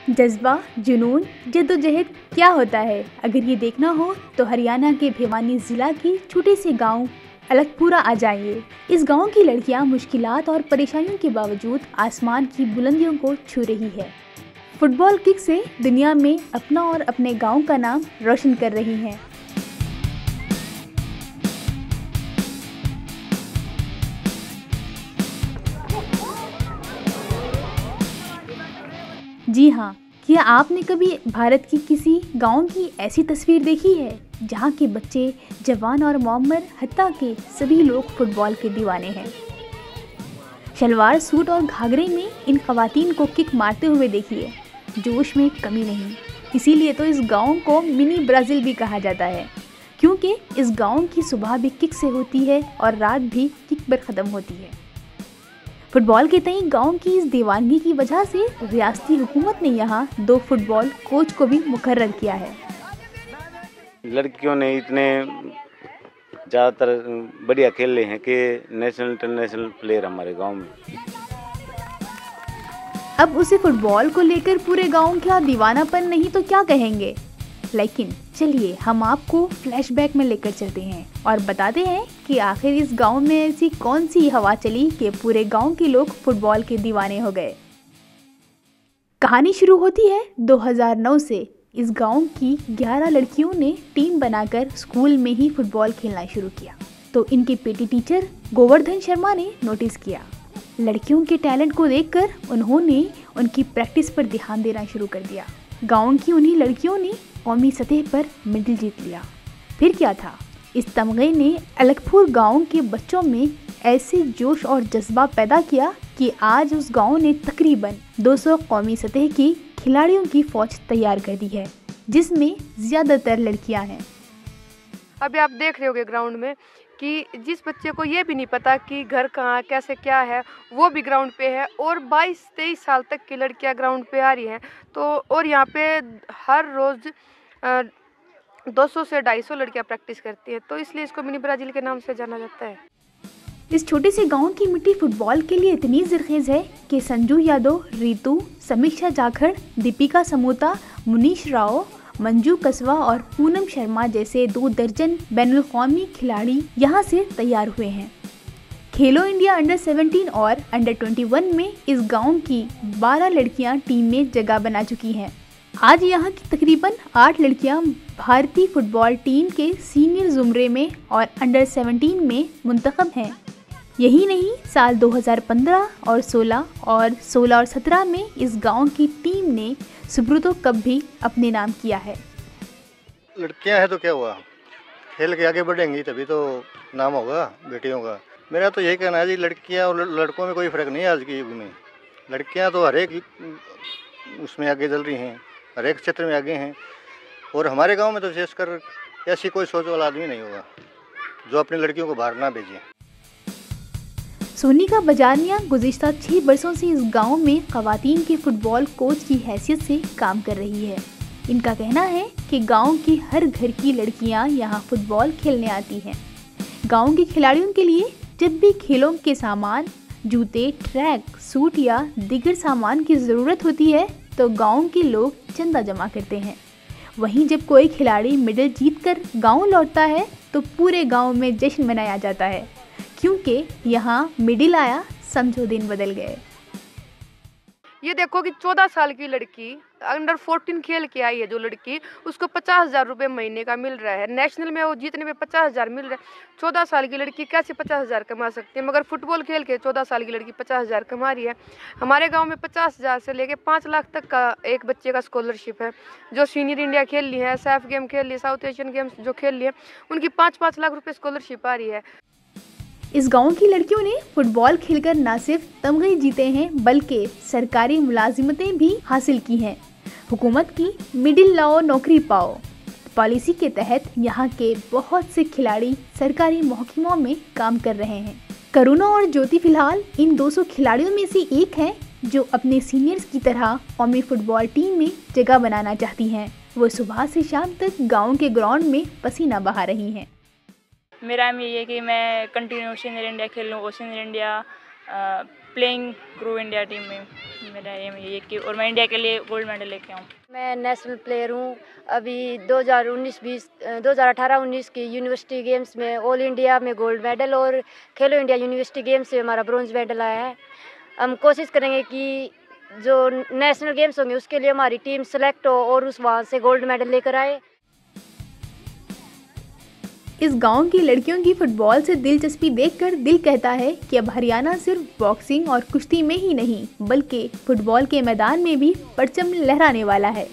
जज्बा, जुनून, जद्दोजहद क्या होता है, अगर ये देखना हो तो हरियाणा के भिवानी जिला के छोटे से गांव अलकपुरा आ जाइए। इस गांव की लड़कियां मुश्किलात और परेशानियों के बावजूद आसमान की बुलंदियों को छू रही है। फुटबॉल किक से दुनिया में अपना और अपने गांव का नाम रोशन कर रही हैं। जी हाँ, क्या आपने कभी भारत की किसी गांव की ऐसी तस्वीर देखी है जहां के बच्चे, जवान और मौमर हत्ता के सभी लोग फुटबॉल के दीवाने हैं। शलवार सूट और घाघरे में इन खवातीन को किक मारते हुए देखिए, जोश में कमी नहीं। इसीलिए तो इस गांव को मिनी ब्राज़ील भी कहा जाता है, क्योंकि इस गांव की सुबह भी किक से होती है और रात भी किक पर ख़त्म होती है। फुटबॉल के तई गांव की इस दीवानगी की वजह से रियासती हुकूमत ने यहाँ 2 फुटबॉल कोच को भी मुकर्रर किया है। लड़कियों ने इतने ज़्यादातर बढ़िया खेल रहे हैं कि नेशनल इंटरनेशनल प्लेयर हमारे गांव में। अब उसे फुटबॉल को लेकर पूरे गांव का दीवानापन नहीं तो क्या कहेंगे। लेकिन चलिए हम आपको फ्लैशबैक में लेकर चलते हैं और बताते हैं कि आखिर इस गांव में ऐसी कौन सी हवा चली कि पूरे गांव के लोग फुटबॉल के दीवाने हो गए। कहानी शुरू होती है 2009 से। इस गांव की 11 लड़कियों ने टीम बनाकर स्कूल में ही फुटबॉल खेलना शुरू किया, तो इनके पीटी टीचर गोवर्धन शर्मा ने नोटिस किया। लड़कियों के टैलेंट को देखकर उन्होंने उनकी प्रैक्टिस पर ध्यान देना शुरू कर दिया। गांव की उन्हीं लड़कियों ने कौमी सतह पर मेडल जीत लिया। फिर क्या था, इस तमगे ने अलकपुर गांव के बच्चों में ऐसे जोश और जज्बा पैदा किया कि आज उस गांव ने तकरीबन 200 कौमी सतह की खिलाड़ियों की फौज तैयार कर दी है, जिसमें ज़्यादातर लड़कियां हैं। अभी आप देख रहे होगे ग्राउंड में कि जिस बच्चे को ये भी नहीं पता कि घर कहाँ कैसे क्या है, वो भी ग्राउंड पे है और 22-23 साल तक की लड़कियां ग्राउंड पे आ रही हैं। तो और यहाँ पे हर रोज़ 200 से 250 लड़कियां प्रैक्टिस करती हैं, तो इसलिए इसको मिनी ब्राज़ील के नाम से जाना जाता है। इस छोटे से गांव की मिट्टी फुटबॉल के लिए इतनी ज़रखेज़ है कि संजू यादव, रीतू, समीक्षा जाखड़, दीपिका समोता, मुनीश राव, मंजू कसवा और पूनम शर्मा जैसे 2 दर्जन बैनुल-अक़वामी खिलाड़ी यहाँ से तैयार हुए हैं। खेलो इंडिया अंडर 17 और अंडर 21 में इस गांव की 12 लड़कियां टीम में जगह बना चुकी हैं। आज यहाँ की तकरीबन 8 लड़कियां भारतीय फुटबॉल टीम के सीनियर ज़ुमरे में और अंडर 17 में मुंतखब हैं। यही नहीं, साल 2015 और 16 और 17 में इस गांव की टीम ने सुब्रतो कप भी अपने नाम किया है। लड़कियां हैं तो क्या हुआ, खेल के आगे बढ़ेंगी तभी तो नाम होगा बेटियों का। मेरा तो यही कहना है जी, लड़कियां और लड़कों में कोई फ़र्क नहीं है आज के युग में। लड़कियां तो हर एक उसमें आगे चल रही हैं, हर एक क्षेत्र में आगे हैं। और हमारे गांव में तो विशेषकर ऐसी कोई सोच वाला आदमी नहीं होगा जो अपनी लड़कियों को बाहर ना भेजे। सोनिका बजानिया गुज़िश्ता 6 वर्षों से इस गांव में ख़वातीन के फुटबॉल कोच की हैसियत से काम कर रही है। इनका कहना है कि गांव की हर घर की लड़कियां यहां फुटबॉल खेलने आती हैं। गांव के खिलाड़ियों के लिए जब भी खेलों के सामान, जूते, ट्रैक सूट या दीगर सामान की ज़रूरत होती है तो गांव के लोग चंदा जमा करते हैं। वहीं जब कोई खिलाड़ी मेडल जीतकर गांव लौटता है तो पूरे गांव में जश्न मनाया जाता है, क्योंकि यहाँ मेडल आया, समझो दिन बदल गए। ये देखो कि 14 साल की लड़की अंडर 14 खेल के आई है, जो लड़की उसको 50,000 रुपये महीने का मिल रहा है। नेशनल में वो जीतने में 50,000 मिल रहा है। 14 साल की लड़की कैसे 50,000 कमा सकती है, मगर फुटबॉल खेल के 14 साल की लड़की 50,000 कमा रही है। हमारे गांव में 50,000 से लेके 5 लाख तक का एक बच्चे का स्कॉलरशिप है। जो सीनियर इंडिया खेल ली है, सैफ गेम खेल ली, साउथ एशियन गेम्स जो खेल लिए, उनकी 5-5 लाख रुपये स्कॉलरशिप आ रही है। इस गांव की लड़कियों ने फुटबॉल खेलकर न सिर्फ तमगे जीते हैं बल्कि सरकारी मुलाजिमतें भी हासिल की हैं। हुकूमत की मिडिल लाओ नौकरी पाओ पॉलिसी के तहत यहाँ के बहुत से खिलाड़ी सरकारी महकमों में काम कर रहे हैं। करुणा और ज्योति फिलहाल इन 200 खिलाड़ियों में से एक हैं जो अपने सीनियर्स की तरह कौमी फुटबॉल टीम में जगह बनाना चाहती हैं। वो सुबह से शाम तक गाँव के ग्राउंड में पसीना बहा रही हैं। मेरा एम यही है कि मैं कंटिन्यू सीनियर इंडिया खेल लूँ और senior India playing crew India team में। मेरा एम ये कि और मैं इंडिया के लिए गोल्ड मेडल लेके आऊँ। मैं नेशनल प्लेयर हूँ। अभी 2018-19 की यूनिवर्सिटी गेम्स में ऑल इंडिया में गोल्ड मेडल और खेलो इंडिया यूनिवर्सिटी गेम्स से हमारा ब्रॉन्ज मेडल आया है। हम कोशिश करेंगे कि जो नेशनल गेम्स होंगे उसके लिए हमारी टीम सेलेक्ट हो और उस वहाँ से गोल्ड मेडल लेकर आए। इस गांव की लड़कियों की फुटबॉल से दिलचस्पी देखकर दिल कहता है कि अब हरियाणा सिर्फ बॉक्सिंग और कुश्ती में ही नहीं बल्कि फुटबॉल के मैदान में भी परचम लहराने वाला है।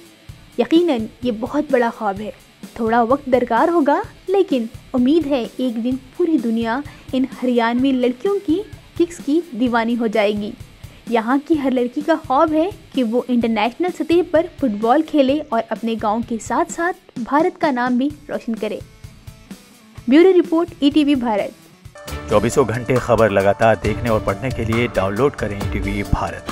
यकीनन ये बहुत बड़ा ख्वाब है, थोड़ा वक्त दरकार होगा, लेकिन उम्मीद है एक दिन पूरी दुनिया इन हरियाणवी लड़कियों की किक्स की दीवानी हो जाएगी। यहाँ की हर लड़की का ख्वाब है कि वो इंटरनेशनल सतह पर फुटबॉल खेले और अपने गाँव के साथ साथ भारत का नाम भी रोशन करे। Bureau report ETV Bharat. 24 घंटे खबर लगातार देखने और पढ़ने के लिए डाउनलोड करें ETV भारत।